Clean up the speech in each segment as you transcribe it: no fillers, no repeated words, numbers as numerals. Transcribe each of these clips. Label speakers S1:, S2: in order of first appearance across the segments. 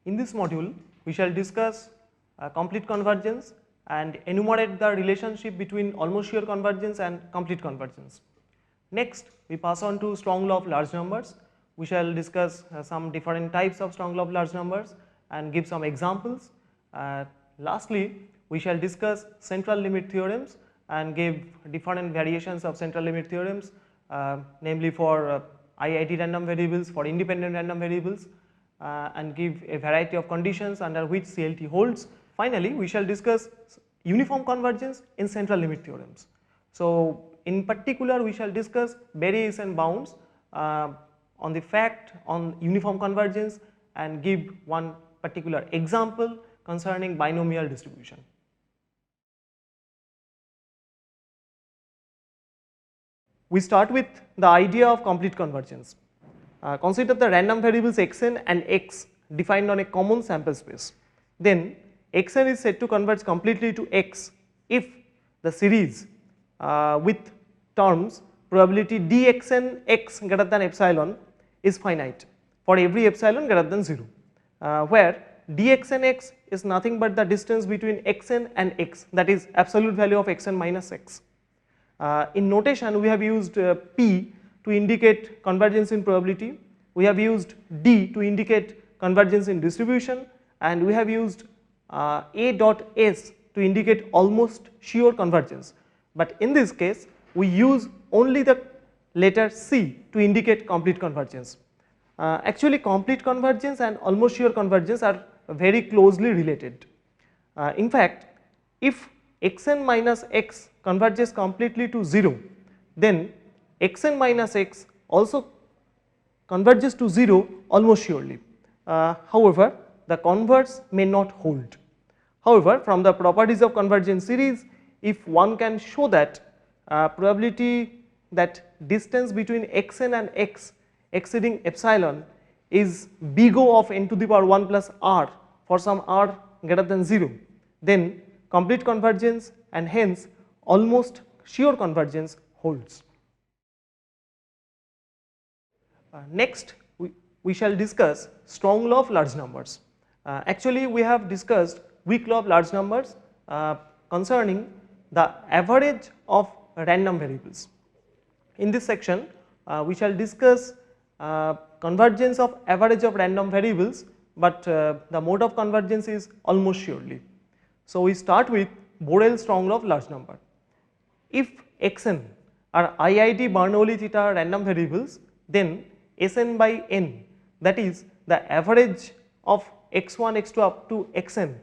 S1: In this module, we shall discuss complete convergence and enumerate the relationship between almost shear convergence and complete convergence. Next, we pass on to strong law of large numbers. We shall discuss some different types of strong law of large numbers and give some examples. Lastly, we shall discuss central limit theorems and give different variations of central limit theorems, namely for IIT random variables, for independent random variables, and give a variety of conditions under which CLT holds. Finally, we shall discuss uniform convergence in central limit theorems. So, in particular, we shall discuss variation bounds on the fact on uniform convergence and give one particular example concerning binomial distribution. We start with the idea of complete convergence. Consider the random variables xn and x defined on a common sample space. Then xn is said to converge completely to x if the series with terms probability dxn x greater than epsilon is finite for every epsilon greater than 0, where dxn x is nothing but the distance between xn and x, that is absolute value of xn minus x. In notation, we have used P to indicate convergence in probability, we have used D to indicate convergence in distribution, and we have used A dot S to indicate almost sure convergence. But in this case, we use only the letter C to indicate complete convergence. Actually, complete convergence and almost sure convergence are very closely related. In fact, if xn minus x converges completely to 0, then xn minus x also converges to 0 almost surely. However, the converse may not hold. However, from the properties of convergence series, if one can show that probability that distance between xn and x exceeding epsilon is big O of n to the power 1 plus r for some r greater than 0, then complete convergence and hence almost sure convergence holds. Next, we shall discuss strong law of large numbers. Actually, we have discussed weak law of large numbers concerning the average of random variables. In this section, we shall discuss convergence of average of random variables, but the mode of convergence is almost surely. So, we start with Borel strong law of large number. If xn are IID Bernoulli theta random variables, then Sn by n, that is the average of x1, x2 up to xn,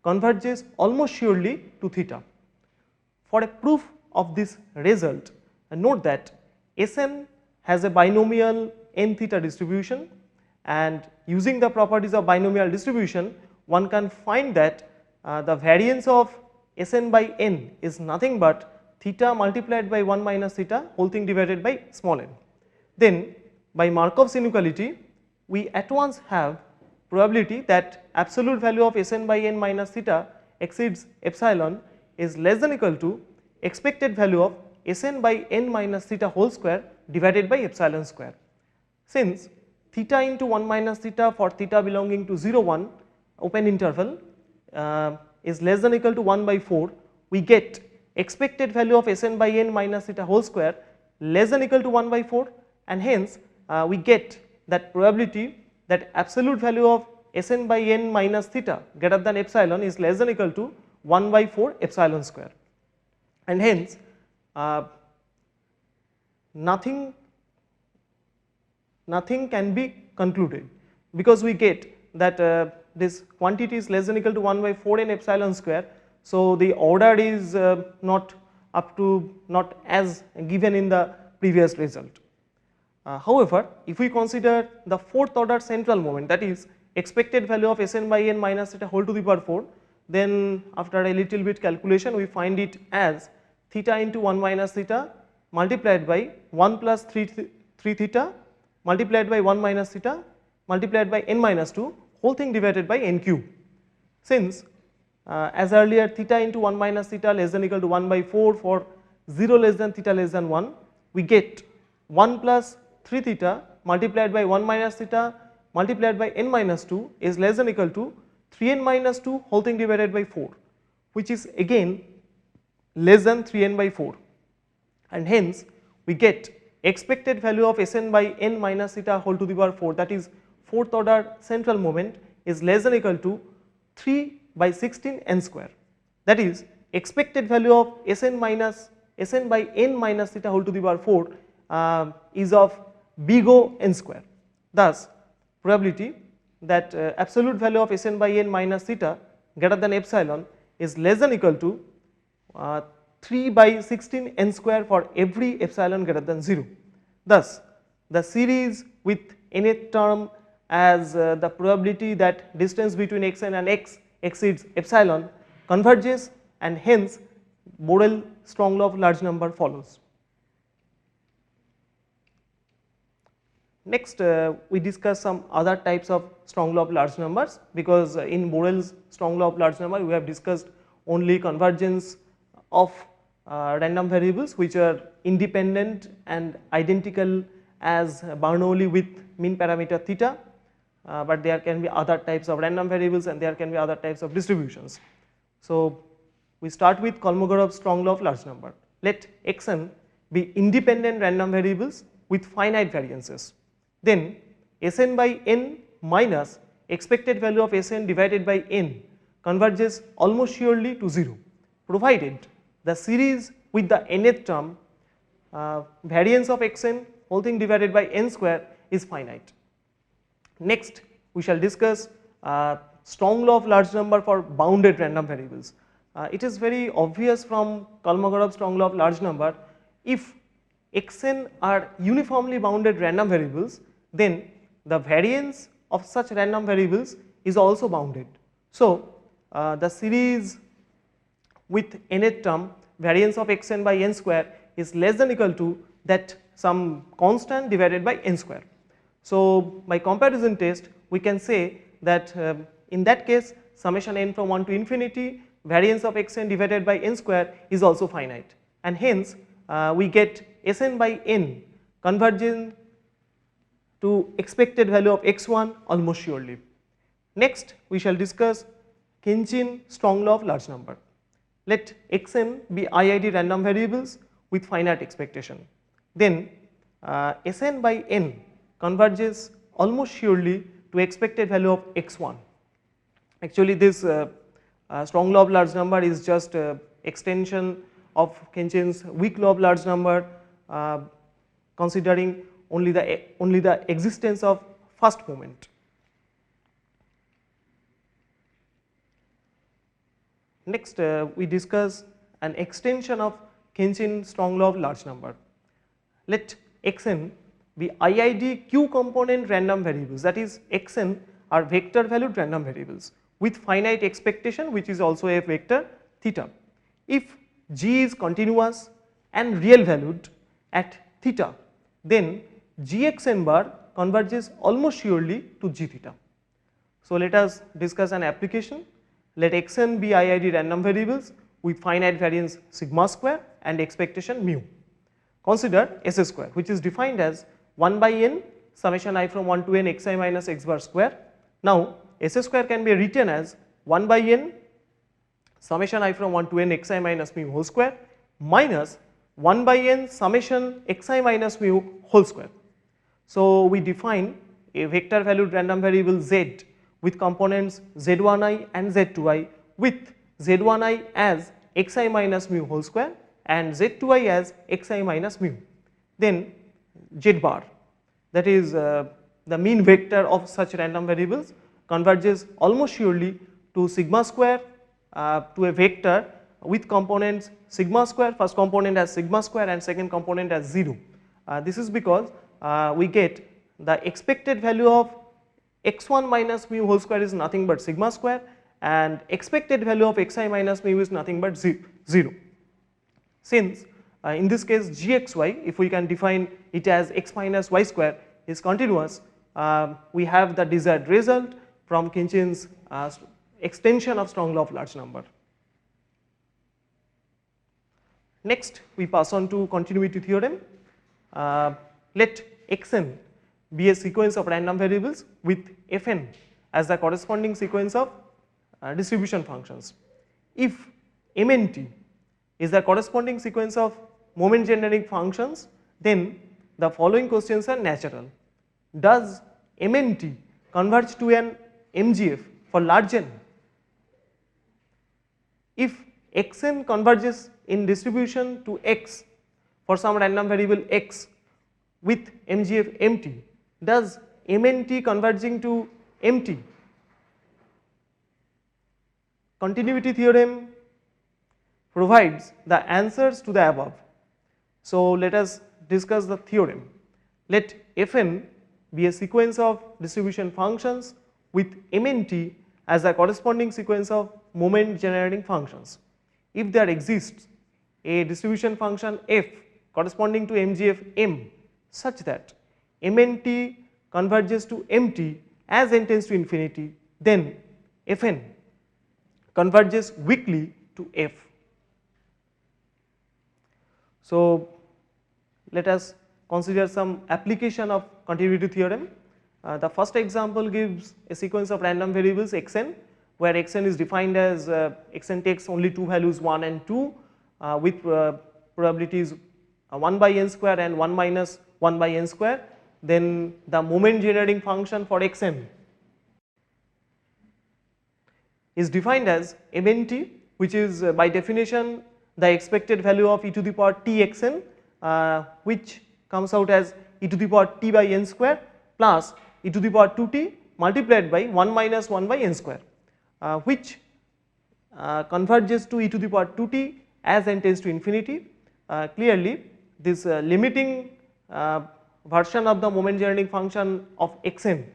S1: converges almost surely to theta. For a proof of this result, note that Sn has a binomial n theta distribution, and using the properties of binomial distribution, one can find that the variance of Sn by n is nothing but theta multiplied by 1 minus theta whole thing divided by small n. Then by Markov's inequality, we at once have probability that absolute value of Sn by n minus theta exceeds epsilon is less than equal to expected value of Sn by n minus theta whole square divided by epsilon square. Since theta into 1 minus theta for theta belonging to 0 1 open interval is less than equal to 1 by 4, we get expected value of Sn by n minus theta whole square less than equal to 1 by 4, and hence we get that probability that absolute value of Sn by n minus theta greater than epsilon is less than equal to 1 by 4 epsilon square, and hence nothing can be concluded, because we get that this quantity is less than equal to 1 by 4 n epsilon square. So, the order is not as given in the previous result. However, if we consider the fourth order central moment, that is expected value of Sn by n minus theta whole to the power 4, then after a little bit calculation we find it as theta into 1 minus theta multiplied by 1 plus 3 theta multiplied by 1 minus theta multiplied by n minus 2 whole thing divided by n cube. Since as earlier theta into 1 minus theta less than equal to 1 by 4 for 0 less than theta less than 1, we get 1 plus 3 theta multiplied by 1 minus theta multiplied by n minus 2 is less than equal to 3n minus 2 whole thing divided by 4, which is again less than 3n by 4, and hence we get expected value of Sn by n minus theta whole to the power 4, that is fourth order central moment, is less than equal to 3 by 16 n square. That is expected value of Sn by n minus theta whole to the power 4 is of big O n square. Thus probability that absolute value of Sn by n minus theta greater than epsilon is less than equal to 3 by 16 n square for every epsilon greater than 0. Thus the series with nth term as the probability that distance between xn and x exceeds epsilon converges, and hence Borel-Strong law of large number follows. Next we discuss some other types of strong law of large numbers, because in Borel's strong law of large number we have discussed only convergence of random variables which are independent and identical as Bernoulli with mean parameter theta, but there can be other types of random variables and there can be other types of distributions. So we start with Kolmogorov's strong law of large number. Let xn be independent random variables with finite variances. Then Sn by n minus expected value of Sn divided by n converges almost surely to 0, provided the series with the nth term variance of xn whole thing divided by n square is finite. Next we shall discuss strong law of large number for bounded random variables. It is very obvious from Kolmogorov's strong law of large number, if xn are uniformly bounded random variables, then the variance of such random variables is also bounded. So the series with nth term variance of xn by n square is less than equal to that some constant divided by n square. So by comparison test we can say that in that case summation n from 1 to infinity variance of xn divided by n square is also finite, and hence we get Sn by n converging to expected value of x1 almost surely. Next we shall discuss Khinchin strong law of large number. Let xn be IID random variables with finite expectation. Then Sn by n converges almost surely to expected value of x1. Actually this strong law of large number is just extension of Khinchin's weak law of large number, considering only the existence of first moment. Next we discuss an extension of Khinchin strong law of large number. Let xn be IID q component random variables, that is xn are vector valued random variables with finite expectation which is also a vector theta. If g is continuous and real valued at theta, then gxn bar converges almost surely to g theta. So let us discuss an application. Let xn be IID random variables with finite variance sigma square and expectation mu. Consider S square, which is defined as 1 by n summation I from 1 to n xi minus x bar square. Now S square can be written as 1 by n summation I from 1 to n xi minus mu whole square minus 1 by n summation xi minus mu whole square. So we define a vector valued random variable z with components z1i and z2i, with z1i as xi minus mu whole square and z2i as xi minus mu. Then z bar, that is the mean vector of such random variables, converges almost surely to sigma square to a vector with components sigma square, first component as sigma square and second component as 0. This is because we get the expected value of x1 minus mu whole square is nothing but sigma square, and expected value of xi minus mu is nothing but 0. Since in this case gxy, if we can define it as x minus y square, is continuous, we have the desired result from Khinchin's extension of strong law of large number. Next we pass on to continuity theorem. Let xn be a sequence of random variables with Fn as the corresponding sequence of distribution functions. If Mnt is the corresponding sequence of moment generating functions, then the following questions are natural. Does Mnt converge to an MGF for large n? If Xn converges in distribution to X for some random variable X with MGF Mt, does Mnt converging to Mt? Continuity theorem provides the answers to the above. So let us discuss the theorem. Let Fn be a sequence of distribution functions with Mnt as a corresponding sequence of moment generating functions. If there exists a distribution function f corresponding to MGF m such that Mnt converges to Mt as n tends to infinity, then Fn converges weakly to f. So let us consider some application of continuity theorem. The first example gives a sequence of random variables xn, where xn is defined as xn takes only two values 1 and 2 with probabilities 1 by n square and 1 minus 1 by n square. Then the moment generating function for xn is defined as Mnt, which is by definition the expected value of e to the power t xn, which comes out as e to the power t by n square plus e to the power 2t multiplied by 1 minus 1 by n square, which converges to e to the power 2t as n tends to infinity. Clearly this limiting version of the moment generating function of xn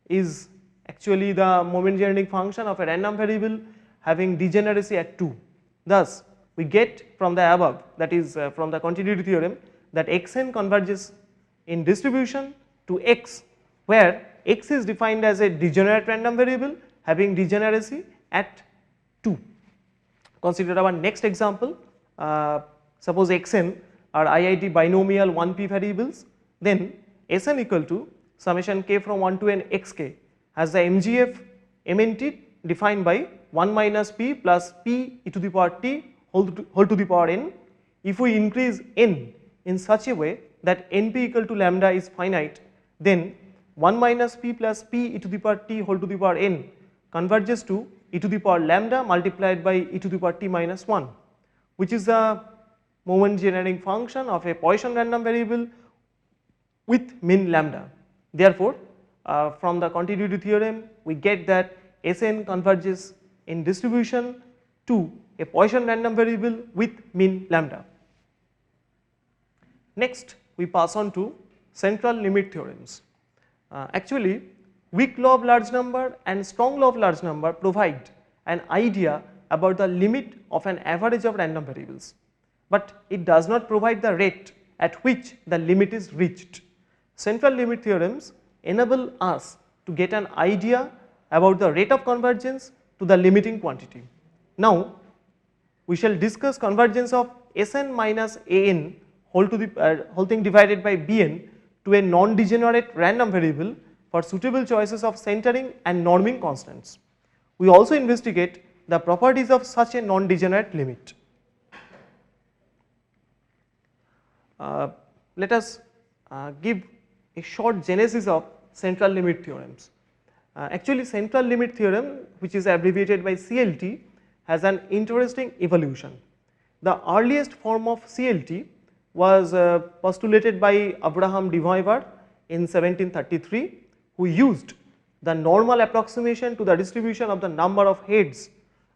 S1: is actually the moment generating function of a random variable having degeneracy at 2. Thus we get from the above, that is from the continuity theorem, that xn converges in distribution to x, where x is defined as a degenerate random variable having degeneracy at 2. Consider our next example. Suppose xn are IIT binomial 1p variables, then Sn equal to summation k from 1 to n xk has the MGF Mnt defined by 1 minus p plus p e to the power t whole to the power n. If we increase n in such a way that np equal to lambda is finite, then 1 minus p plus p e to the power t whole to the power n converges to e to the power lambda multiplied by e to the power t minus 1, which is the moment generating function of a Poisson random variable with min lambda. Therefore, from the continuity theorem we get that Sn converges in distribution to a Poisson random variable with min lambda. Next we pass on to central limit theorems. Actually weak law of large number and strong law of large number provide an idea about the limit of an average of random variables, but it does not provide the rate at which the limit is reached. Central limit theorems enable us to get an idea about the rate of convergence to the limiting quantity. Now we shall discuss convergence of Sn minus An whole to the whole thing divided by Bn to a non-degenerate random variable for suitable choices of centering and norming constants. We also investigate the properties of such a non-degenerate limit. Let us give a short genesis of central limit theorems. Actually central limit theorem, which is abbreviated by CLT, has an interesting evolution. The earliest form of CLT was postulated by Abraham de Moivre in 1733, who used the normal approximation to the distribution of the number of heads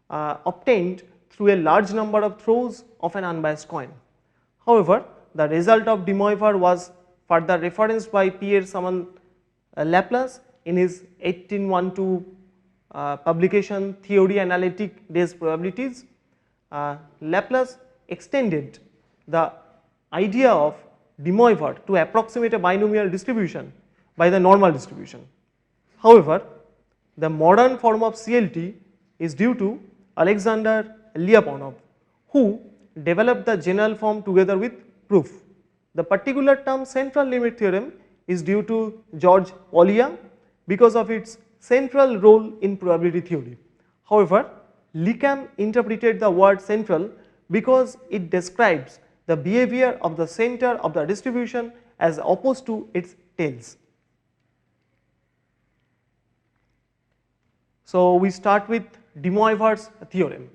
S1: obtained through a large number of throws of an unbiased coin. However, the result of de Moivre was further referenced by Pierre Simon Laplace in his 1812 publication Theorie analytique des probabilités. Laplace extended the idea of de Moivre to approximate a binomial distribution by the normal distribution. However, the modern form of CLT is due to Alexander Lyapunov, who developed the general form together with proof. The particular term central limit theorem is due to George Polya because of its central role in probability theory. However, Lickham interpreted the word central because it describes the behavior of the center of the distribution as opposed to its tails. So, we start with De Moivre's theorem.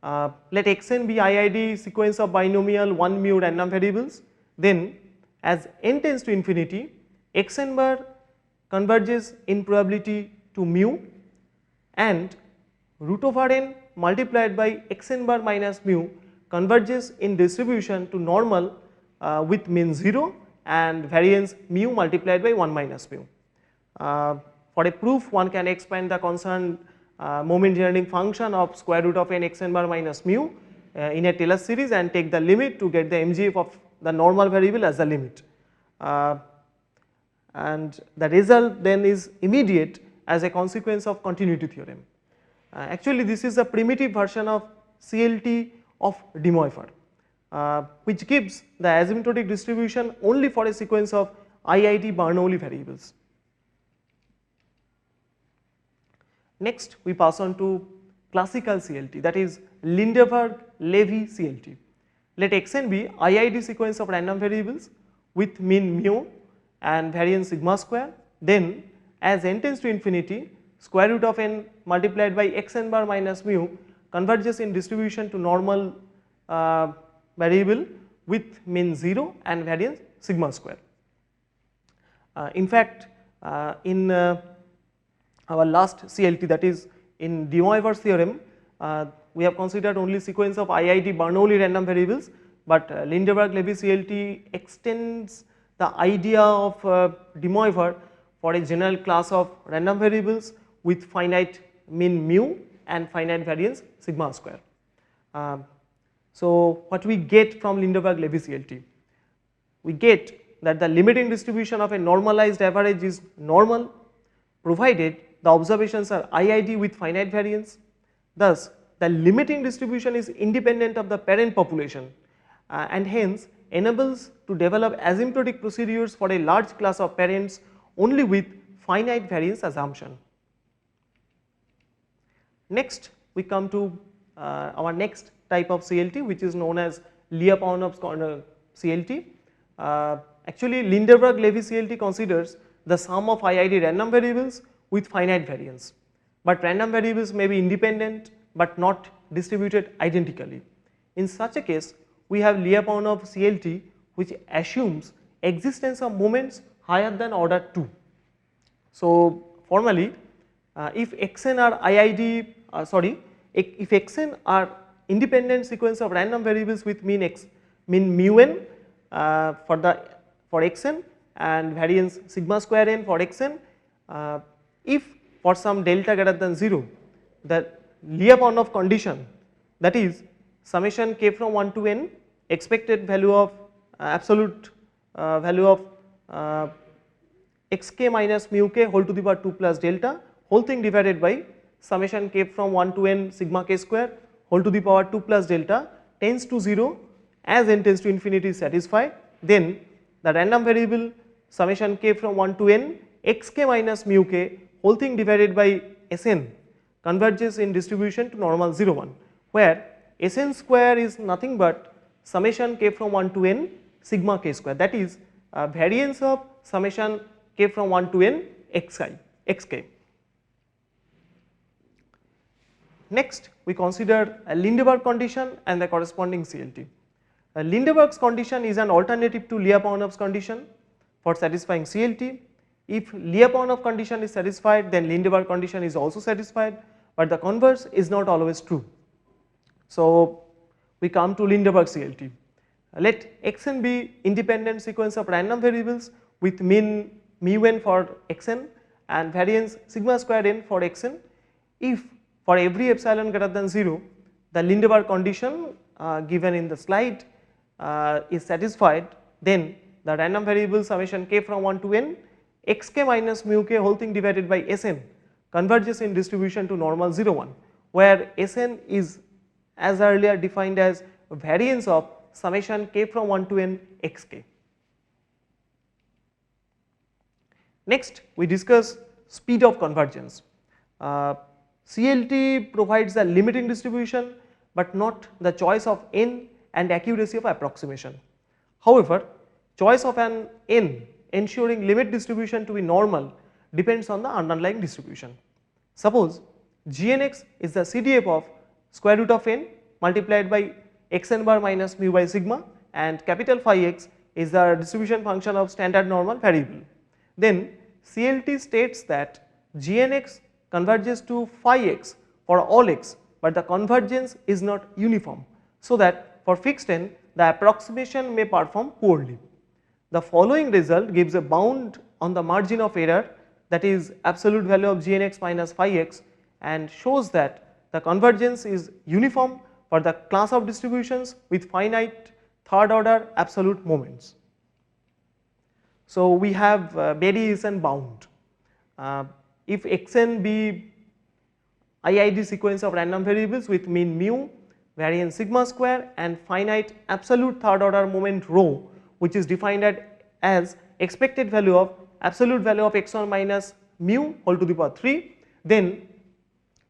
S1: Let Xn be IID sequence of binomial 1 mu random variables, then as n tends to infinity, Xn bar converges in probability to mu and root over n multiplied by Xn bar minus mu converges in distribution to normal with mean 0 and variance mu multiplied by 1 minus mu. For a proof, one can expand the concerned moment generating function of square root of n Xn bar minus mu in a Taylor series and take the limit to get the MGF of the normal variable as the limit. And the result then is immediate as a consequence of continuity theorem. Actually, this is a primitive version of CLT of De Moivre, which gives the asymptotic distribution only for a sequence of IID Bernoulli variables. Next, we pass on to classical CLT, that is Lindeberg-Levy CLT. Let Xn be IID sequence of random variables with mean mu and variance sigma square, then as n tends to infinity, square root of n multiplied by Xn bar minus mu converges in distribution to normal variable with mean 0 and variance sigma square. In fact, in our last CLT, that is in De Moivre's theorem, we have considered only sequence of IID Bernoulli random variables, but Lindeberg-Levy CLT extends the idea of De Moivre for a general class of random variables with finite mean mu and finite variance sigma square. So, what we get from Lindeberg-Levy CLT? We get that the limiting distribution of a normalized average is normal provided the observations are IID with finite variance. Thus, the limiting distribution is independent of the parent population and hence enables to develop asymptotic procedures for a large class of parents only with finite variance assumption. Next, we come to our next type of CLT, which is known as Lyapunov's CLT. Actually, Lindeberg-Levy CLT considers the sum of IID random variables with finite variance, but random variables may be independent but not distributed identically. In such a case, we have Lyapunov CLT, which assumes existence of moments higher than order 2. So, formally, if Xn are IID, if Xn are independent sequence of random variables with mean mu n for Xn and variance sigma square n for Xn, if for some delta greater than 0, the Lyapunov condition, that is summation k from 1 to n expected value of absolute value of xk minus mu k whole to the power 2 plus delta whole thing divided by summation k from 1 to n sigma k square whole to the power 2 plus delta tends to 0 as n tends to infinity is satisfied, then the random variable summation k from 1 to n xk minus mu k whole thing divided by Sn converges in distribution to normal 0 1, where Sn square is nothing but summation k from 1 to n sigma k square, that is variance of summation k from 1 to n xk. Next, we consider a Lindeberg condition and the corresponding CLT. Lindeberg's condition is an alternative to Lyapunov's condition for satisfying CLT. If Lyapunov condition is satisfied, then Lindeberg condition is also satisfied, but the converse is not always true. So, we come to Lindeberg CLT. Let Xn be independent sequence of random variables with mean mu n for Xn and variance sigma square n for Xn. If for every epsilon greater than 0, the Lindeberg condition given in the slide is satisfied, then the random variable summation k from 1 to n xk minus mu k whole thing divided by Sn converges in distribution to normal 0 1, where Sn is as earlier defined as variance of summation k from 1 to n xk. Next, we discuss speed of convergence. CLT provides a limiting distribution, but not the choice of n and accuracy of approximation. However, choice of an n ensuring limit distribution to be normal depends on the underlying distribution. Suppose Gnx is the CDF of square root of n multiplied by xn bar minus mu by sigma, and capital phi x is the distribution function of standard normal variable. Then CLT states that Gnx converges to phi x for all x, but the convergence is not uniform, so that for fixed n the approximation may perform poorly. The following result gives a bound on the margin of error, that is absolute value of Gnx minus phi x, and shows that the convergence is uniform for the class of distributions with finite third order absolute moments. So we have variation bound. If xn be IID sequence of random variables with mean mu, variance sigma square, and finite absolute third order moment rho, which is defined as expected value of absolute value of x1 minus mu whole to the power 3, then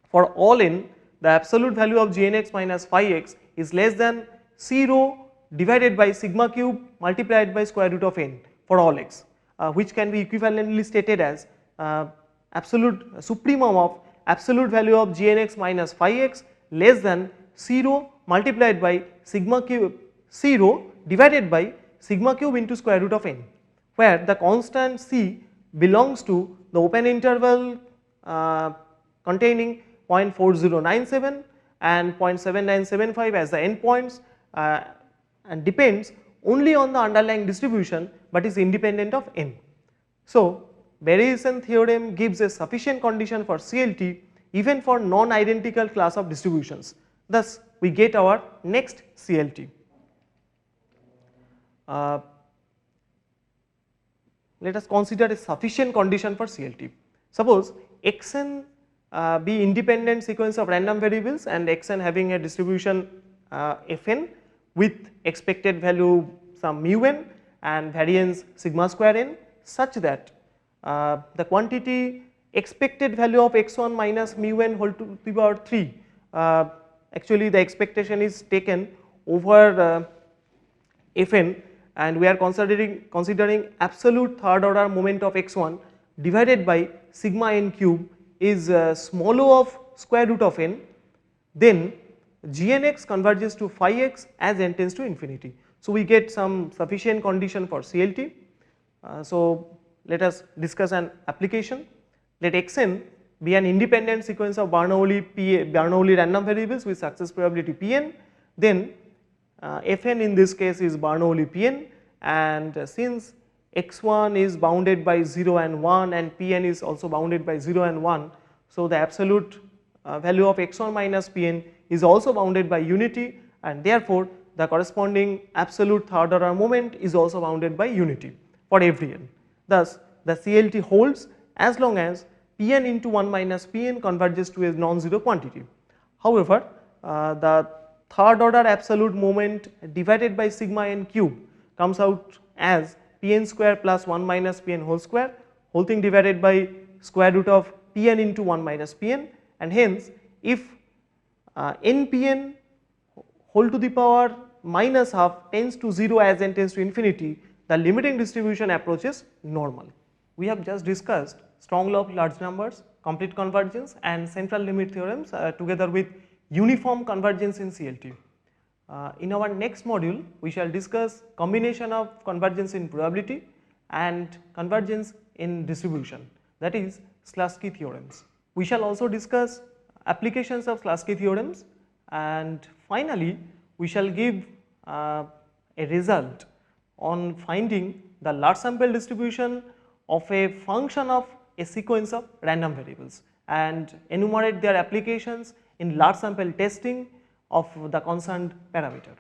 S1: for all n the absolute value of Gnx minus phi x is less than C rho divided by sigma cube multiplied by square root of n for all x, which can be equivalently stated as absolute supremum of absolute value of Gnx minus phi x less than C rho multiplied by sigma cube C rho divided by sigma cube into square root of n, where the constant C belongs to the open interval containing 0.4097 and 0.7975 as the endpoints, and depends only on the underlying distribution but is independent of n. So variation theorem gives a sufficient condition for CLT even for non-identical class of distributions. Thus we get our next CLT. Let us consider a sufficient condition for CLT. Suppose xn be independent sequence of random variables and xn having a distribution fn with expected value some mu n and variance sigma square n, such that the quantity expected value of x1 minus mu n whole to the power 3, actually the expectation is taken over fn, and we are considering absolute third order moment of x1 divided by sigma n cube is small o of square root of n, then Gnx converges to phi x as n tends to infinity. So we get some sufficient condition for CLT. So let us discuss an application. Let xn be an independent sequence of Bernoulli random variables with success probability Pn, then Fn in this case is Bernoulli Pn, and since x1 is bounded by 0 and 1 and Pn is also bounded by 0 and 1, so the absolute value of x1 minus Pn is also bounded by unity, and therefore the corresponding absolute third order moment is also bounded by unity for every n. Thus the CLT holds as long as Pn into 1 minus Pn converges to a non-zero quantity. However, the third order absolute moment divided by sigma n cube comes out as Pn square plus 1 minus Pn whole square, whole thing divided by square root of Pn into 1 minus Pn, and hence if nPn whole to the power minus half tends to 0 as n tends to infinity, the limiting distribution approaches normal. We have just discussed strong law of large numbers, complete convergence, and central limit theorems together with uniform convergence in CLT. In our next module, we shall discuss combination of convergence in probability and convergence in distribution, that is Slutsky theorems. We shall also discuss applications of Slutsky theorems, and finally we shall give a result on finding the large sample distribution of a function of a sequence of random variables and enumerate their applications in large sample testing of the concerned parameter.